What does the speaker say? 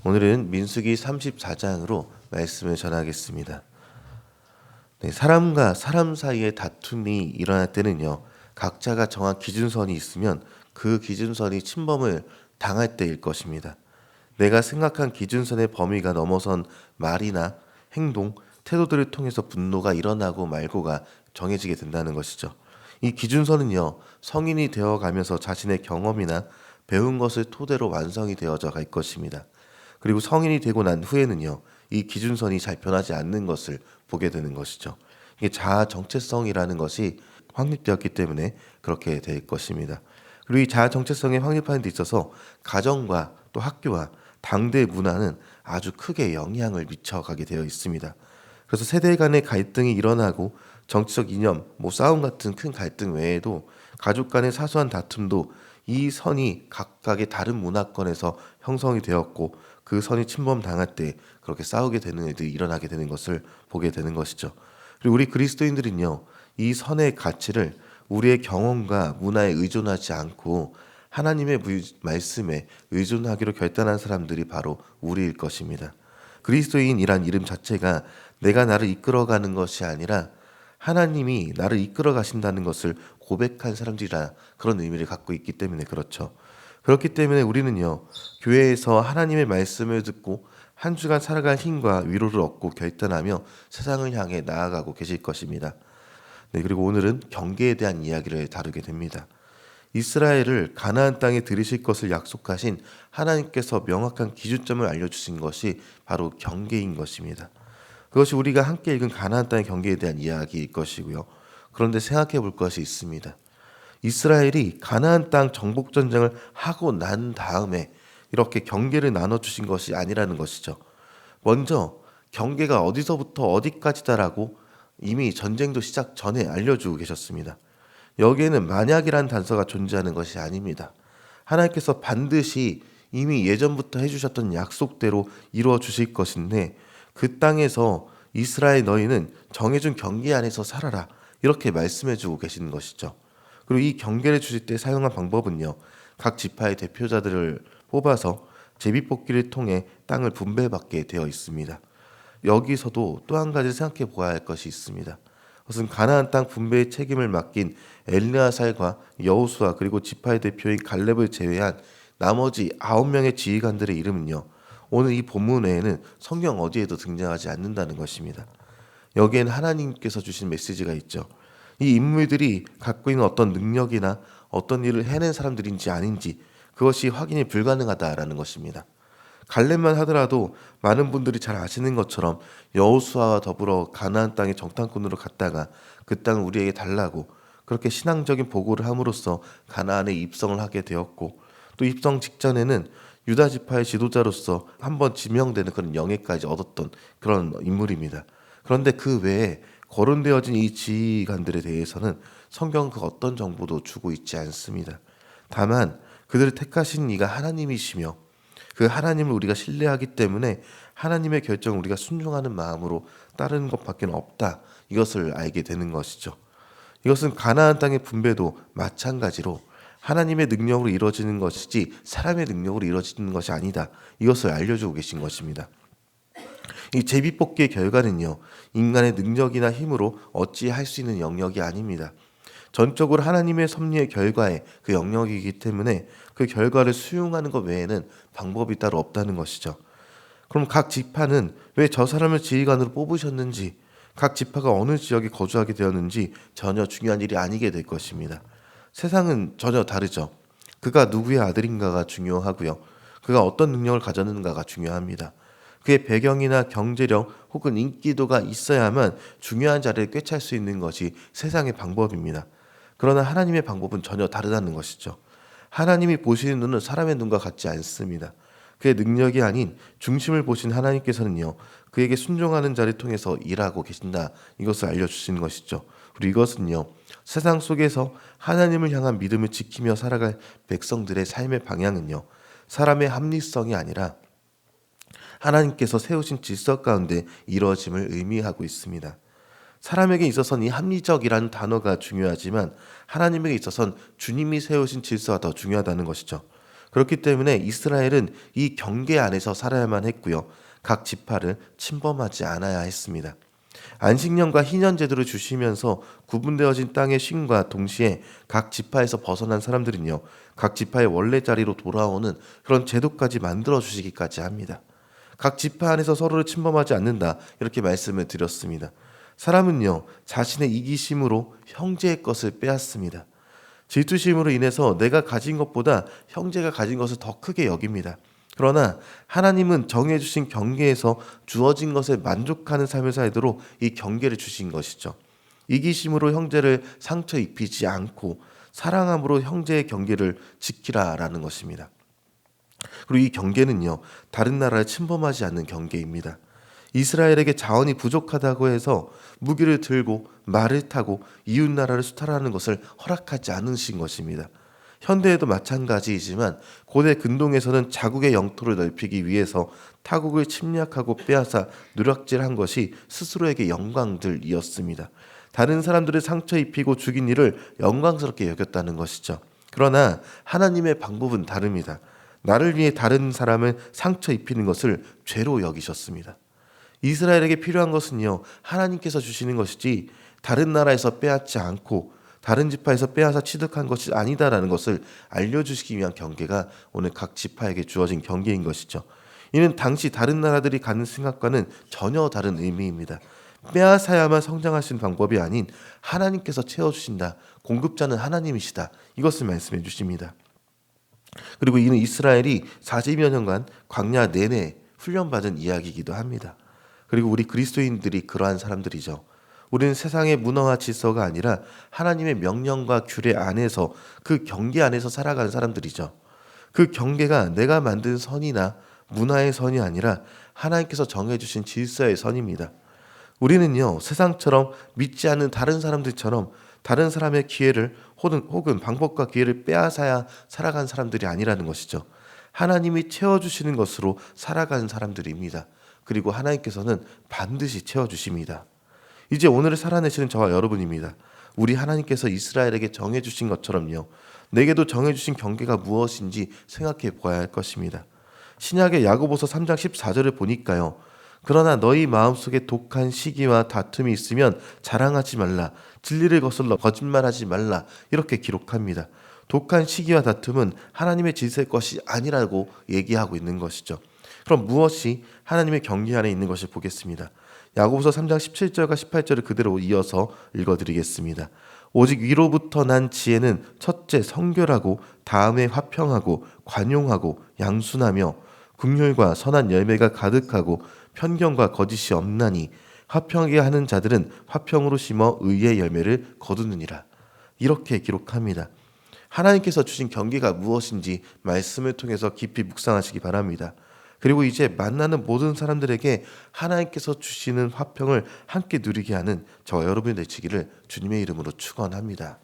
오늘은 민수기 34장으로 말씀을 전하겠습니다. 네, 사람과 사람 사이에 다툼이 일어날 때는요, 각자가 정한 기준선이 있으면 그 기준선이 침범을 당할 때일 것입니다. 내가 생각한 기준선의 범위가 넘어선 말이나 행동, 태도들을 통해서 분노가 일어나고 말고가 정해지게 된다는 것이죠. 이 기준선은요, 성인이 되어가면서 자신의 경험이나 배운 것을 토대로 완성이 되어져 갈 것입니다. 그리고 성인이 되고 난 후에는요, 이 기준선이 잘 변하지 않는 것을 보게 되는 것이죠. 이게 자아 정체성이라는 것이 확립되었기 때문에 그렇게 될 것입니다. 그리고 이 자아 정체성이 확립하는 데 있어서 가정과 또 학교와 당대 문화는 아주 크게 영향을 미쳐가게 되어 있습니다. 그래서 세대 간의 갈등이 일어나고 정치적 이념, 싸움 같은 큰 갈등 외에도 가족 간의 사소한 다툼도 이 선이 각각의 다른 문화권에서 형성이 되었고 그 선이 침범당할 때 그렇게 싸우게 되는 일들이 일어나게 되는 것을 보게 되는 것이죠. 그리고 우리 그리스도인들은요, 이 선의 가치를 우리의 경험과 문화에 의존하지 않고 하나님의 말씀에 의존하기로 결단한 사람들이 바로 우리일 것입니다. 그리스도인이란 이름 자체가 내가 나를 이끌어가는 것이 아니라 하나님이 나를 이끌어 가신다는 것을 고백한 사람들이라 그런 의미를 갖고 있기 때문에 그렇죠. 그렇기 때문에 우리는요, 교회에서 하나님의 말씀을 듣고 한 주간 살아갈 힘과 위로를 얻고 결단하며 세상을 향해 나아가고 계실 것입니다. 네, 그리고 오늘은 경계에 대한 이야기를 다루게 됩니다. 이스라엘을 가나안 땅에 들이실 것을 약속하신 하나님께서 명확한 기준점을 알려주신 것이 바로 경계인 것입니다. 그것이 우리가 함께 읽은 가나안 땅의 경계에 대한 이야기일 것이고요. 그런데 생각해 볼 것이 있습니다. 이스라엘이 가나안 땅 정복 전쟁을 하고 난 다음에 이렇게 경계를 나눠주신 것이 아니라는 것이죠. 먼저 경계가 어디서부터 어디까지다라고 이미 전쟁도 시작 전에 알려주고 계셨습니다. 여기에는 만약이라는 단서가 존재하는 것이 아닙니다. 하나님께서 반드시 이미 예전부터 해주셨던 약속대로 이루어 주실 것인데 그 땅에서 이스라엘 너희는 정해준 경계 안에서 살아라 이렇게 말씀해주고 계시는 것이죠. 그리고 이 경계를 주실 때 사용한 방법은요, 각 지파의 대표자들을 뽑아서 제비뽑기를 통해 땅을 분배받게 되어 있습니다. 여기서도 또 한 가지 생각해 보아야 할 것이 있습니다. 그것은 가나안 땅 분배의 책임을 맡긴 엘르아살과 여호수아 그리고 지파의 대표인 갈렙을 제외한 나머지 9명의 지휘관들의 이름은요, 오늘 이 본문 외에는 성경 어디에도 등장하지 않는다는 것입니다. 여기에는 하나님께서 주신 메시지가 있죠. 이 인물들이 갖고 있는 어떤 능력이나 어떤 일을 해낸 사람들인지 아닌지 그것이 확인이 불가능하다라는 것입니다. 갈렙만 하더라도 많은 분들이 잘 아시는 것처럼 여호수아와 더불어 가나안 땅의 정탐꾼으로 갔다가 그 땅을 우리에게 달라고 그렇게 신앙적인 보고를 함으로써 가나안에 입성을 하게 되었고, 또 입성 직전에는 유다 지파의 지도자로서 한번 지명되는 그런 영예까지 얻었던 그런 인물입니다. 그런데 그 외에 거론되어진 이 지휘관들에 대해서는 성경은 그 어떤 정보도 주고 있지 않습니다. 다만 그들을 택하신 이가 하나님이시며 그 하나님을 우리가 신뢰하기 때문에 하나님의 결정을 우리가 순종하는 마음으로 따르는 것밖에 없다, 이것을 알게 되는 것이죠. 이것은 가나안 땅의 분배도 마찬가지로 하나님의 능력으로 이루어지는 것이지 사람의 능력으로 이루어지는 것이 아니다, 이것을 알려주고 계신 것입니다. 이 제비뽑기의 결과는요, 인간의 능력이나 힘으로 어찌할 수 있는 영역이 아닙니다. 전적으로 하나님의 섭리의 결과에 그 영역이기 때문에 그 결과를 수용하는 것 외에는 방법이 따로 없다는 것이죠. 그럼 각 지파는 왜 저 사람을 지휘관으로 뽑으셨는지, 각 지파가 어느 지역에 거주하게 되었는지 전혀 중요한 일이 아니게 될 것입니다. 세상은 전혀 다르죠. 그가 누구의 아들인가가 중요하고요, 그가 어떤 능력을 가졌는가가 중요합니다. 그의 배경이나 경제력 혹은 인기도가 있어야만 중요한 자리를 꿰찰 수 있는 것이 세상의 방법입니다. 그러나 하나님의 방법은 전혀 다르다는 것이죠. 하나님이 보시는 눈은 사람의 눈과 같지 않습니다. 그의 능력이 아닌 중심을 보신 하나님께서는요, 그에게 순종하는 자를 통해서 일하고 계신다, 이것을 알려주시는 것이죠. 그리고 이것은요, 세상 속에서 하나님을 향한 믿음을 지키며 살아갈 백성들의 삶의 방향은요, 사람의 합리성이 아니라 하나님께서 세우신 질서 가운데 이루어짐을 의미하고 있습니다. 사람에게 있어서는 이 합리적이라는 단어가 중요하지만 하나님에게 있어서는 주님이 세우신 질서가 더 중요하다는 것이죠. 그렇기 때문에 이스라엘은 이 경계 안에서 살아야만 했고요. 각 지파를 침범하지 않아야 했습니다. 안식년과 희년 제도를 주시면서 구분되어진 땅의 쉼과 동시에 각 지파에서 벗어난 사람들은요, 각 지파의 원래 자리로 돌아오는 그런 제도까지 만들어 주시기까지 합니다. 각 지파 안에서 서로를 침범하지 않는다, 이렇게 말씀을 드렸습니다. 사람은요, 자신의 이기심으로 형제의 것을 빼앗습니다. 질투심으로 인해서 내가 가진 것보다 형제가 가진 것을 더 크게 여깁니다. 그러나 하나님은 정해주신 경계에서 주어진 것에 만족하는 삶을 살도록 이 경계를 주신 것이죠. 이기심으로 형제를 상처 입히지 않고 사랑함으로 형제의 경계를 지키라라는 것입니다. 그리고 이 경계는요, 다른 나라를 침범하지 않는 경계입니다. 이스라엘에게 자원이 부족하다고 해서 무기를 들고 말을 타고 이웃 나라를 수탈하는 것을 허락하지 않으신 것입니다. 현대에도 마찬가지이지만 고대 근동에서는 자국의 영토를 넓히기 위해서 타국을 침략하고 빼앗아 누락질한 것이 스스로에게 영광들이었습니다. 다른 사람들을 상처 입히고 죽인 일을 영광스럽게 여겼다는 것이죠. 그러나 하나님의 방법은 다릅니다. 나를 위해 다른 사람을 상처 입히는 것을 죄로 여기셨습니다. 이스라엘에게 필요한 것은요, 하나님께서 주시는 것이지 다른 나라에서 빼앗지 않고 다른 지파에서 빼앗아 취득한 것이 아니다라는 것을 알려주시기 위한 경계가 오늘 각 지파에게 주어진 경계인 것이죠. 이는 당시 다른 나라들이 갖는 생각과는 전혀 다른 의미입니다. 빼앗아야만 성장하시는 방법이 아닌 하나님께서 채워주신다. 공급자는 하나님이시다. 이것을 말씀해 주십니다. 그리고 이는 이스라엘이 40여 년간 광야 내내 훈련받은 이야기이기도 합니다. 그리고 우리 그리스도인들이 그러한 사람들이죠. 우리는 세상의 문화와 질서가 아니라 하나님의 명령과 규례 안에서 그 경계 안에서 살아가는 사람들이죠. 그 경계가 내가 만든 선이나 문화의 선이 아니라 하나님께서 정해주신 질서의 선입니다. 우리는요, 세상처럼 믿지 않는 다른 사람들처럼 다른 사람의 기회를 혹은 방법과 기회를 빼앗아야 살아가는 사람들이 아니라는 것이죠. 하나님이 채워주시는 것으로 살아가는 사람들입니다. 그리고 하나님께서는 반드시 채워주십니다. 이제 오늘을 살아내시는 저와 여러분입니다. 우리 하나님께서 이스라엘에게 정해주신 것처럼요, 내게도 정해주신 경계가 무엇인지 생각해 보아야 할 것입니다. 신약의 야고보서 3장 14절을 보니까요, 그러나 너희 마음속에 독한 시기와 다툼이 있으면 자랑하지 말라. 진리를 거슬러 거짓말하지 말라. 이렇게 기록합니다. 독한 시기와 다툼은 하나님의 질서의 것이 아니라고 얘기하고 있는 것이죠. 그럼 무엇이 하나님의 경계 안에 있는 것을 보겠습니다. 야고보서 3장 17절과 18절을 그대로 이어서 읽어드리겠습니다. 오직 위로부터 난 지혜는 첫째 성결하고 다음에 화평하고 관용하고 양순하며 긍휼과 선한 열매가 가득하고 편견과 거짓이 없나니 화평하게 하는 자들은 화평으로 심어 의의 열매를 거두느니라. 이렇게 기록합니다. 하나님께서 주신 경계가 무엇인지 말씀을 통해서 깊이 묵상하시기 바랍니다. 그리고 이제 만나는 모든 사람들에게 하나님께서 주시는 화평을 함께 누리게 하는 저와 여러분이 되시기를 주님의 이름으로 축원합니다.